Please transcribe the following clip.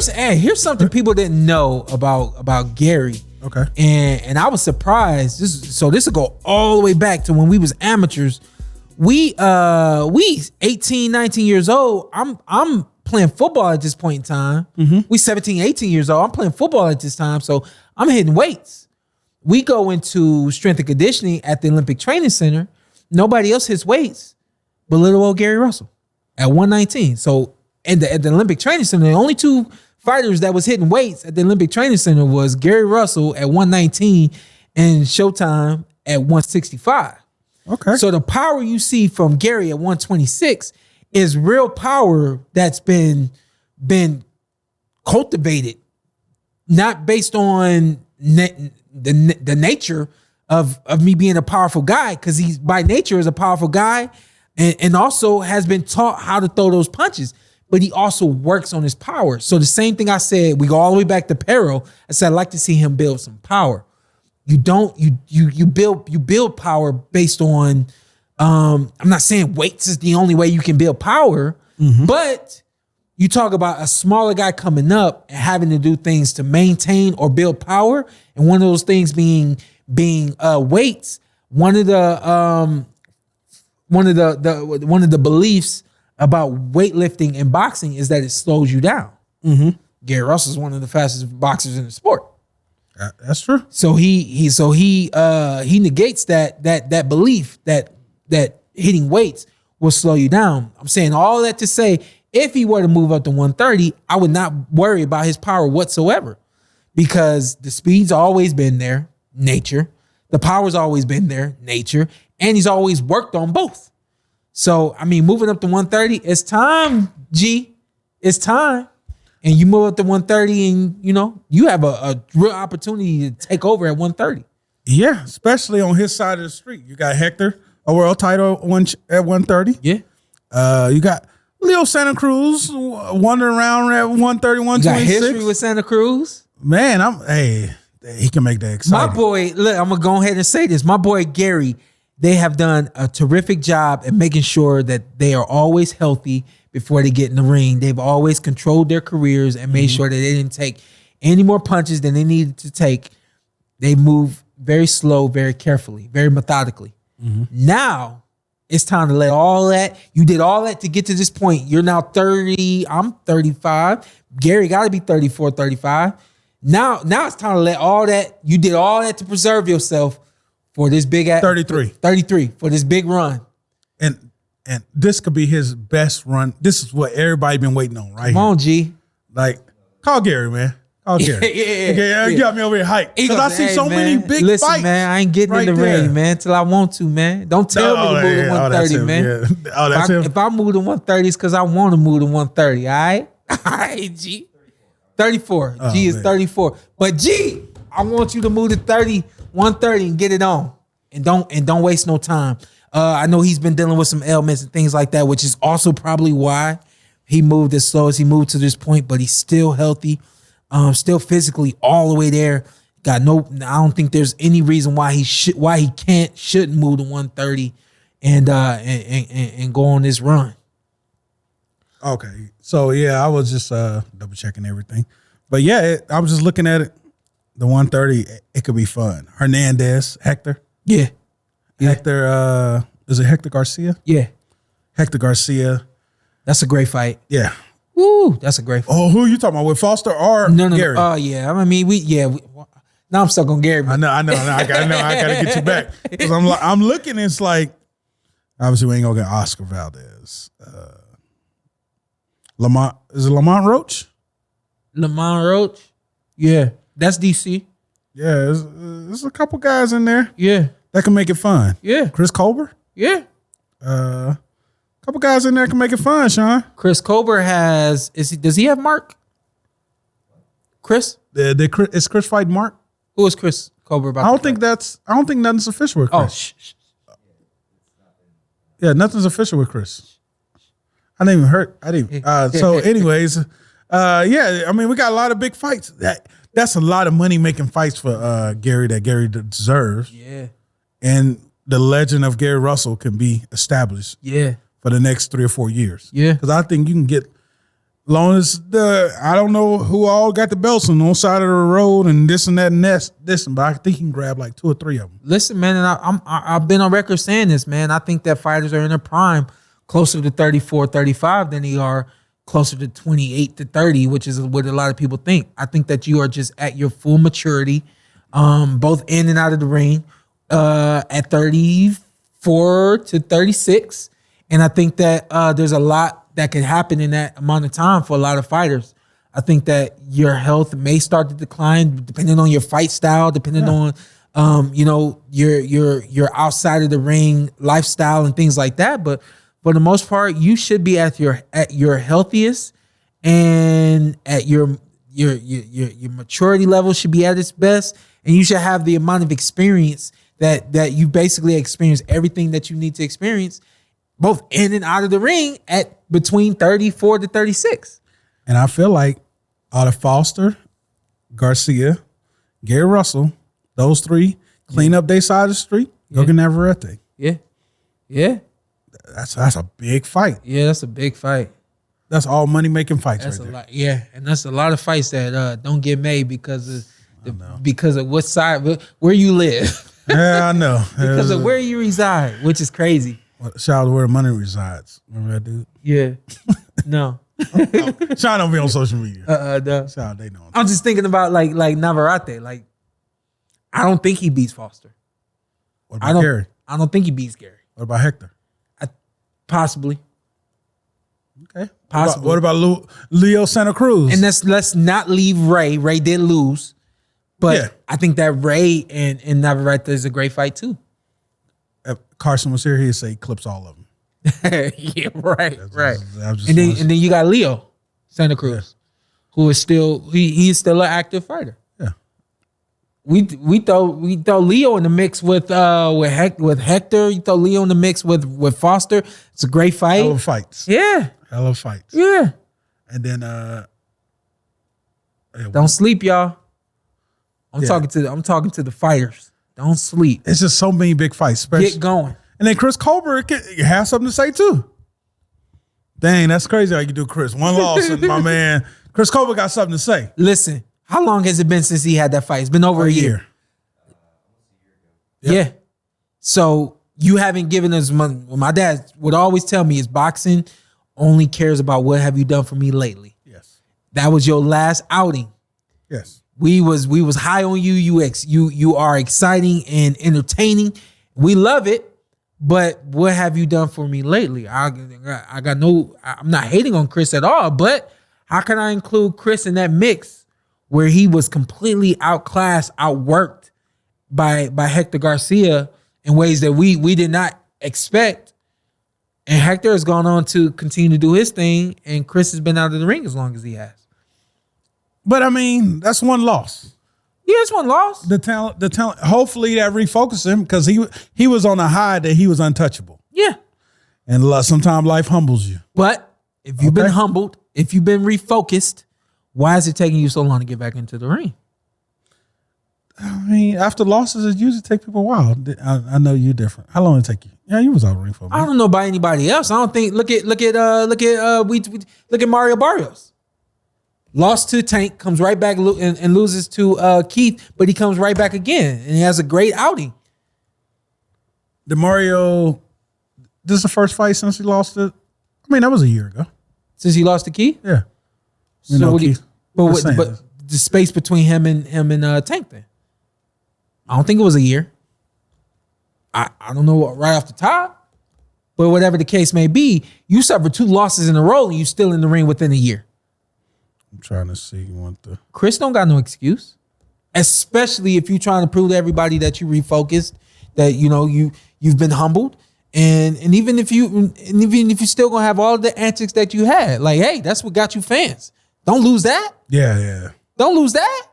here's something people didn't know about Gary. Okay. And I was surprised. This will go all the way back to when we was amateurs. We 18, 19 years old. I'm playing football at this point in time. Mm-hmm. We 17, 18 years old. I'm playing football at this time. So I'm hitting weights. We go into strength and conditioning at the Olympic Training Center. Nobody else hits weights but little old Gary Russell at 119. So at the Olympic Training Center, the only two fighters that was hitting weights at the Olympic Training Center was Gary Russell at 119 and Showtime at 165. Okay. So the power you see from Gary at 126 is real power that's been cultivated, not based on the nature of me being a powerful guy, because he's by nature is a powerful guy and also has been taught how to throw those punches. But he also works on his power. So the same thing I said, we go all the way back to Peril. I said I'd like to see him build some power. You build power based on I'm not saying weights is the only way you can build power, but you talk about a smaller guy coming up and having to do things to maintain or build power, and one of those things being weights. One of the beliefs about weightlifting and boxing is that it slows you down. Mm-hmm. Gary Russell is one of the fastest boxers in the sport. That's true. So he negates that belief that hitting weights will slow you down. I'm saying all that to say, if he were to move up to 130, I would not worry about his power whatsoever, because the speed's always been there, nature. The power's always been there, nature, and he's always worked on both. So, I mean, moving up to 130, it's time, G. It's time. And you move up to 130 and, you have a real opportunity to take over at 130. Yeah, especially on his side of the street. You got Hector, a world title at 130. Yeah. You got Leo Santa Cruz wandering around at 130, 126. You got history with Santa Cruz? Man, he can make that exciting. My boy, look, I'm going to go ahead and say this. My boy, Gary, they have done a terrific job at making sure that they are always healthy before they get in the ring. They've always controlled their careers and made sure that they didn't take any more punches than they needed to take. They move very slow, very carefully, very methodically. Mm-hmm. Now it's time to let all that, you did all that to get to this point. You're now 30, I'm 35. Gary got to be 34, 35. Now it's time to let all that, you did all that to preserve yourself for this big 33 for this big run. And this could be his best run. This is what everybody been waiting on, right? Come on, G. Like, call Gary, man. Call Gary. Yeah. You got me over here hyped. Because I see so many big Listen, fights. Man, I ain't getting in the ring, man, till I want to, man. Don't tell me to move to 130, man. Yeah. Oh, that's him. If I move to 130, it's because I want to move to 130, all right? All right, G. 34. G is 34. But G, I want you to move to 130 and get it on. And don't waste no time. I know he's been dealing with some ailments and things like that, which is also probably why he moved as slow as he moved to this point, but he's still healthy, still physically all the way there. I don't think there's any reason why he shouldn't move to 130 and go on this run. Okay. So yeah, I was just double checking everything. But yeah, I was just looking at it. The 130, it could be fun. Hernandez, Hector. Yeah. Hector, is it Hector Garcia? Yeah. Hector Garcia. That's a great fight. Yeah. Woo, that's a great fight. Oh, who are you talking about? With Foster or Gary? Oh, yeah. I mean, now I'm stuck on Gary. I know. I gotta get you back. Because I'm looking, it's like, obviously we ain't gonna get Oscar Valdez. Lamont, is it Lamont Roach? Lamont Roach? Yeah. That's DC. Yeah, there's a couple guys in there. Yeah. That can make it fun. Yeah. Chris Colbert? Yeah. A couple guys in there can make it fun, Shawn. Chris Colbert does he have Mark? Chris? Is Chris fight Mark? Who is Chris Colbert about? I don't think nothing's official with Chris. Yeah, nothing's official with Chris. I didn't even hurt. So anyways, yeah, I mean, we got a lot of big fights. That's a lot of money making fights for Gary that Gary deserves. Yeah. And the legend of Gary Russell can be established. Yeah. For the next 3 or 4 years. Yeah. Because I think you can get Long as I don't know who all got the belts on one side of the road and this and that and this, but I think he can grab like 2 or 3 of them. Listen, man, and I've been on record saying this, man. I think that fighters are in their prime closer to 34, 35 than they are closer to 28 to 30, which is what a lot of people think. I think that you are just at your full maturity, both in and out of the ring, at 34 to 36. And I think that there's a lot that can happen in that amount of time for a lot of fighters. I think that your health may start to decline depending on your fight style, depending on your outside of the ring lifestyle and things like that. But for the most part, you should be at your healthiest, and at your maturity level should be at its best, and you should have the amount of experience that you basically experience everything that you need to experience, both in and out of the ring, at between 34 to 36. And I feel like out of Foster, Garcia, Gary Russell, those 3 clean up their side of the street, go get Navarrete. Yeah. That's a big fight. Yeah, that's a big fight. That's all money making fights. That's right a there. lot. Yeah, and that's a lot of fights that don't get made because of what side, where you live. Yeah, I know. Because of where you reside, which is crazy. Shout out to where the money resides. Remember that dude? Yeah. No. Sean don't be on social media. No. Shout out, they know. I'm just thinking about like Navarrete. Like, I don't think he beats Foster. What about Gary? I don't think he beats Gary. What about Hector? Possibly. Okay. Possibly. What about Leo Santa Cruz? And let's not leave Ray. Ray did lose. But I think that Ray and Navarrete is a great fight too. If Carson was here, he'd say he clips all of them. Yeah, right. And then you got Leo Santa Cruz, who is still he's still an active fighter. Yeah. We throw Leo in the mix with Hector. You throw Leo in the mix with Foster. It's a great fight. Hell of fights. Yeah. Hell of fights. Yeah. And then don't sleep, y'all. I'm talking to the fighters. Don't sleep. It's just so many big fights. Especially, get going. And then Chris Colbert has something to say too. Dang, that's crazy how you do Chris. One loss and my man Chris Colbert got something to say. Listen, how long has it been since he had that fight? It's been over a year. Yep. Yeah. So you haven't given us money. Well, my dad would always tell me is boxing only cares about what have you done for me lately. Yes. That was your last outing. Yes. We was high on you. You are exciting and entertaining. We love it. But what have you done for me lately? I'm not hating on Chris at all, but how can I include Chris in that mix where he was completely outclassed, outworked by Hector Garcia in ways that we did not expect? And Hector has gone on to continue to do his thing, and Chris has been out of the ring as long as he has. But I mean, that's one loss. Yeah, it's one loss. The talent. Hopefully that refocused him because he was on a high that he was untouchable. Yeah. And sometimes life humbles you. But if you've been humbled, if you've been refocused, why is it taking you so long to get back into the ring? I mean, after losses, it usually take people a while. I know you're different. How long did it take you? Yeah, you was out of the ring for a minute. I don't know about anybody else. I don't think. Look at Mario Barrios. Lost to Tank, comes right back and loses to Keith, but he comes right back again and he has a great outing. Did Mario? This is the first fight since he lost it. I mean, that was a year ago. Since he lost to Keith? Yeah. But the space between him and Tank then? I don't think it was a year. I don't know right off the top, but whatever the case may be, you suffered 2 losses in a row and you still in the ring within a year. I'm trying to see Chris don't got no excuse, especially if you're trying to prove to everybody that you refocused, that you've been humbled, and even if you still gonna have all the antics that you had, like, hey, that's what got you fans. Don't lose that. Yeah. Don't lose that.